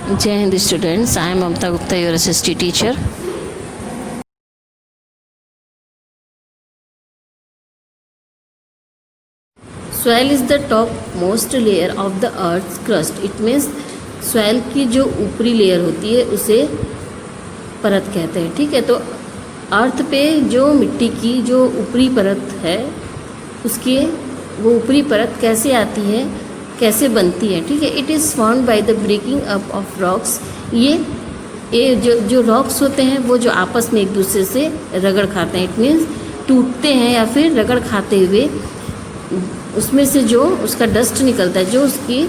Jai Hind students, I am Mamta Gupta, your SST teacher. Soil is the top most layer of the earth's crust. It means soil की जो ऊपरी layer होती है उसे परत कहते हैं, ठीक है। तो अर्थ पे जो मिट्टी की जो ऊपरी परत है उसकी वो ऊपरी परत कैसे आती है, कैसे बनती है, ठीक है। It is formed by the breaking up of rocks. ये जो रॉक्स होते हैं वो जो आपस में एक दूसरे से रगड़ खाते हैं, इट मीन्स टूटते हैं या फिर रगड़ खाते हुए उसमें से जो उसका डस्ट निकलता है, जो उसकी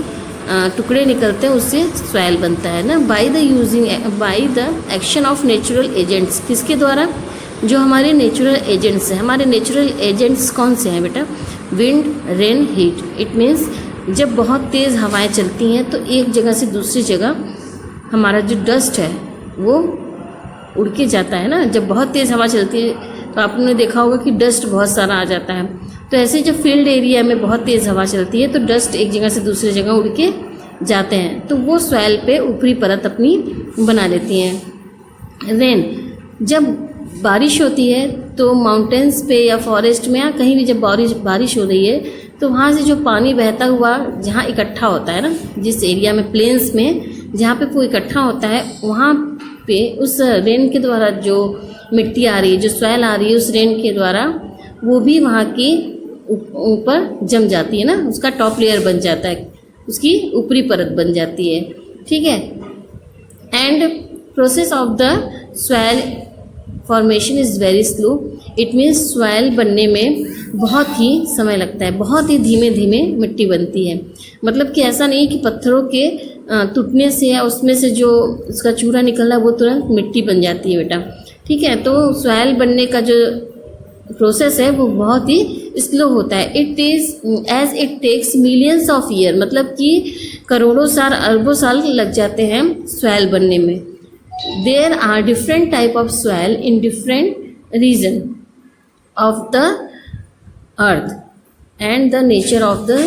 टुकड़े निकलते हैं, उससे सॉइल बनता है ना। By the action of natural agents. किसके द्वारा? जो हमारे नेचुरल एजेंट्स हैं। हमारे नेचुरल एजेंट्स कौन से हैं बेटा? Wind, rain, heat. It means जब बहुत तेज़ हवाएं चलती हैं तो एक जगह से दूसरी जगह हमारा जो डस्ट है वो उड़ के जाता है ना। जब बहुत तेज़ हवा चलती है तो आपने देखा होगा कि डस्ट बहुत सारा आ जाता है। तो ऐसे जब फील्ड एरिया में बहुत तेज़ हवा चलती है तो डस्ट एक जगह से दूसरी जगह उड़ के जाते हैं, तो वो सॉइल पे ऊपरी परत अपनी बना लेती हैं। रेन, जब बारिश होती है तो माउंटेन्स पे या फॉरेस्ट में या कहीं भी जब बारिश हो रही है तो वहाँ से जो पानी बहता हुआ जहाँ इकट्ठा होता है ना, जिस एरिया में प्लेन्स में जहाँ पे वो इकट्ठा होता है वहाँ पे उस रेन के द्वारा जो मिट्टी आ रही है, जो सॉइल आ रही है, उस रेन के द्वारा वो भी वहाँ की ऊपर जम जाती है ना, उसका टॉप लेयर बन जाता है, उसकी ऊपरी परत बन जाती है, ठीक है। And process of the soil formation is very slow. It means soil बनने में बहुत ही समय लगता है, बहुत ही धीमे धीमे मिट्टी बनती है। मतलब कि ऐसा नहीं कि पत्थरों के टूटने से या उसमें से जो उसका चूरा निकलना वो तुरंत मिट्टी बन जाती है बेटा, ठीक है। तो सॉइल बनने का जो प्रोसेस है वो बहुत ही स्लो होता है। It takes millions of year, मतलब कि करोड़ों साल अरबों साल लग जाते हैं सॉइल बनने में। There are different type of soil in different region of the earth and the nature of the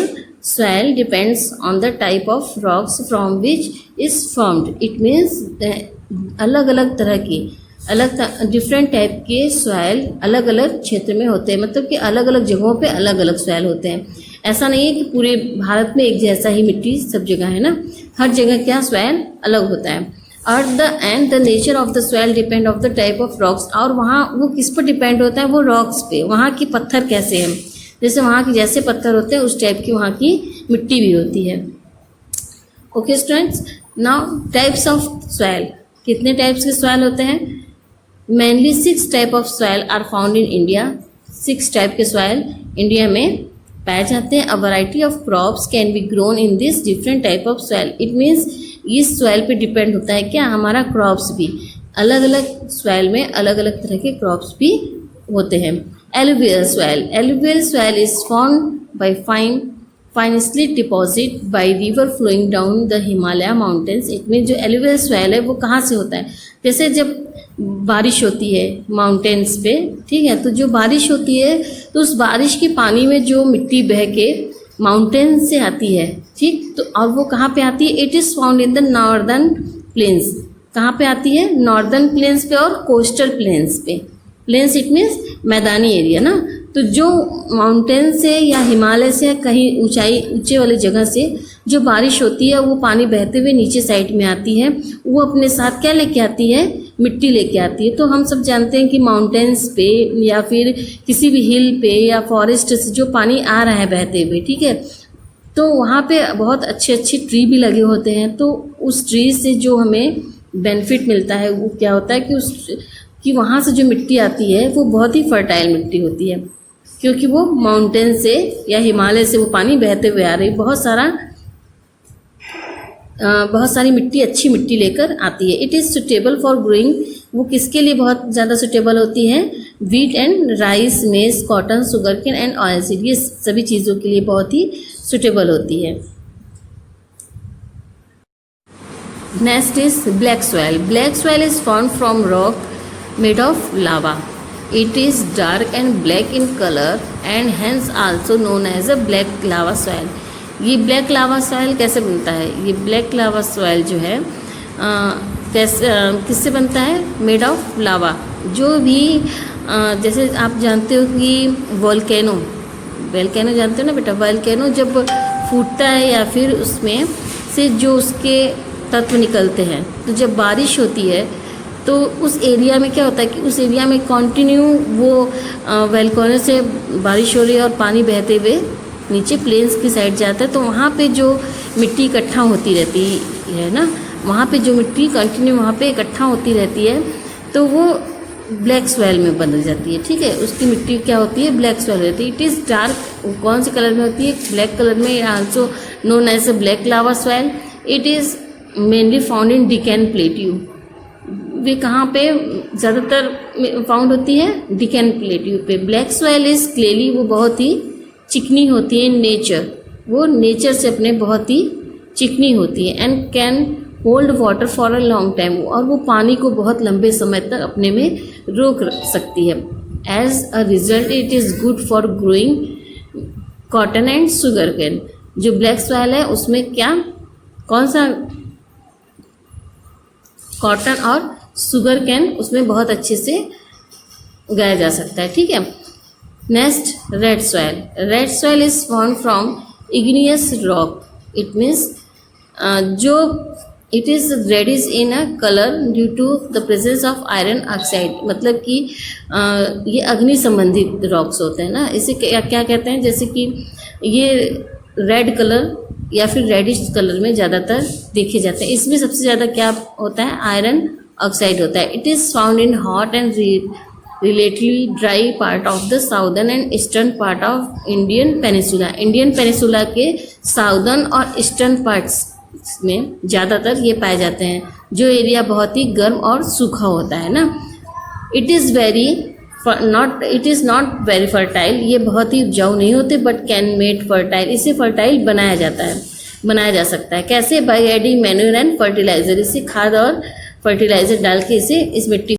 soil depends on the type of rocks from which is formed. It means अलग अलग तरह की different type के soil अलग अलग क्षेत्र में होते हैं, मतलब कि अलग अलग जगहों पे अलग अलग सॉइल होते हैं। ऐसा नहीं है कि पूरे भारत में एक जैसा ही मिट्टी सब जगह है ना, हर जगह क्या सॉइल अलग होता है। और the nature of the soil depend of the type of rocks. और वहाँ वो किस पर डिपेंड होता है? वो रॉक्स पे, वहाँ की पत्थर कैसे हैं, जैसे वहाँ के जैसे पत्थर होते हैं उस टाइप की वहाँ की मिट्टी भी होती है। Okay students, now types of soil. कितने टाइप्स के सॉइल होते हैं? Mainly 6 type of soil are found in India. 6 type के सॉइल इंडिया में पाए जाते हैं। A variety of crops can be grown in this different type of soil. It means इस सॉइल पे डिपेंड होता है क्या, हमारा क्रॉप्स भी अलग अलग सॉइल में अलग अलग तरह के क्रॉप्स भी होते हैं। Alluvial soil. Alluvial soil is formed by fine slate deposit by river flowing down the Himalaya mountains. It means जो alluvial soil है वो कहाँ से होता है? जैसे जब बारिश होती है माउंटेन्स पे, ठीक है, तो जो बारिश होती है तो उस बारिश के पानी में जो मिट्टी बह के माउंटेन से आती है, ठीक, तो और वो कहाँ पे आती है? It is found in the northern plains. कहाँ पे आती है? नॉर्दर्न प्लेन्स पे और कोस्टल प्लेन्स पे। प्लेन्स इट मीन्स मैदानी एरिया ना। तो जो माउंटेन से या हिमालय से कहीं ऊंचे वाली जगह से जो बारिश होती है वो पानी बहते हुए नीचे साइड में आती है, वो अपने साथ क्या लेके आती है? मिट्टी लेके आती है। तो हम सब जानते हैं कि माउंटेन्स पे या फिर किसी भी हिल पे या फॉरेस्ट से जो पानी आ रहा है बहते हुए, ठीक है, तो वहाँ पे बहुत अच्छे अच्छे ट्री भी लगे होते हैं। तो उस ट्री से जो हमें बेनिफिट मिलता है वो क्या होता है कि वहाँ से जो मिट्टी आती है वो बहुत ही फर्टाइल मिट्टी होती है, क्योंकि वो माउंटेन से या हिमालय से वो पानी बहते हुए आ रही बहुत सारी मिट्टी, अच्छी मिट्टी लेकर आती है। It is suitable for growing. वो किसके लिए बहुत ज़्यादा सुटेबल होती है? व्हीट एंड राइस, मेज, cotton, sugarcane and oil seed, ये सभी चीज़ों के लिए बहुत ही सुटेबल होती है। Next is black soil. Black soil is formed from rock made of lava. It is dark and black in color and hence also known as a black lava soil. ये black lava soil कैसे बनता है? ये black lava soil जो है कैसे किससे बनता है? Made of lava. जो भी जैसे आप जानते हो कि वोल्केनो जानते हो ना बेटा? वोल्केनो जब फूटता है या फिर उसमें से जो उसके तत्व निकलते हैं, तो जब बारिश होती है तो उस एरिया में क्या होता है कि उस एरिया में कंटिन्यू वो वोल्केनो से बारिश हो रही है और पानी बहते हुए नीचे प्लेन्स की साइड जाता है, तो वहाँ पे जो मिट्टी इकट्ठा होती रहती है ना, वहाँ पे जो मिट्टी कंटिन्यू वहाँ पे इकट्ठा होती रहती है, तो वो ब्लैक सॉइल में बदल जाती है। ठीक है, उसकी मिट्टी क्या होती है? ब्लैक सॉइल रहती है। इट इज़ डार्क, कौन से कलर में होती है? ब्लैक कलर में, also known as a black lava soil. It is mainly found in Deccan plateau. वे कहाँ पे ज़्यादातर फाउंड होती है? डिकैन प्लेट्यू पे। ब्लैक सॉइल इज क्लेली, वो बहुत ही चिकनी होती है इन नेचर, वो नेचर से अपने बहुत ही चिकनी होती है। And can hold water for a long time, और वो पानी को बहुत लंबे समय तक अपने में रोक सकती है। As a result it is good for growing cotton and sugarcane. जो ब्लैक सॉइल है उसमें क्या, कौन सा? कॉटन और शुगर कैन उसमें बहुत अच्छे से उगाया जा सकता है। ठीक है, next red soil. Red soil is found from igneous rock. It means जो it is reddish in a colour due to the presence of iron oxide. मतलब कि ये अग्नि संबंधित रॉक्स होते हैं ना, इसे क्या क्या कहते हैं? जैसे कि ये रेड कलर या फिर रेडिश कलर में ज़्यादातर देखे जाते हैं। इसमें सबसे ज़्यादा क्या होता है? आयरन ऑक्साइड होता है। It is found in hot and relatively dry part of the southern and eastern part of Indian peninsula. Indian peninsula के साउदर्न और ईस्टर्न पार्ट्स में ज़्यादातर ये पाए जाते हैं, जो एरिया बहुत ही गर्म और सूखा होता है ना। It is not very fertile, ये बहुत ही उपजाऊ नहीं होते, बट कैन मेड फर्टाइल, इसे फर्टाइल बनाया जा सकता है। कैसे? By adding manure and fertiliser, इसे खाद और फर्टिलाइजर डाल के इस मिट्टी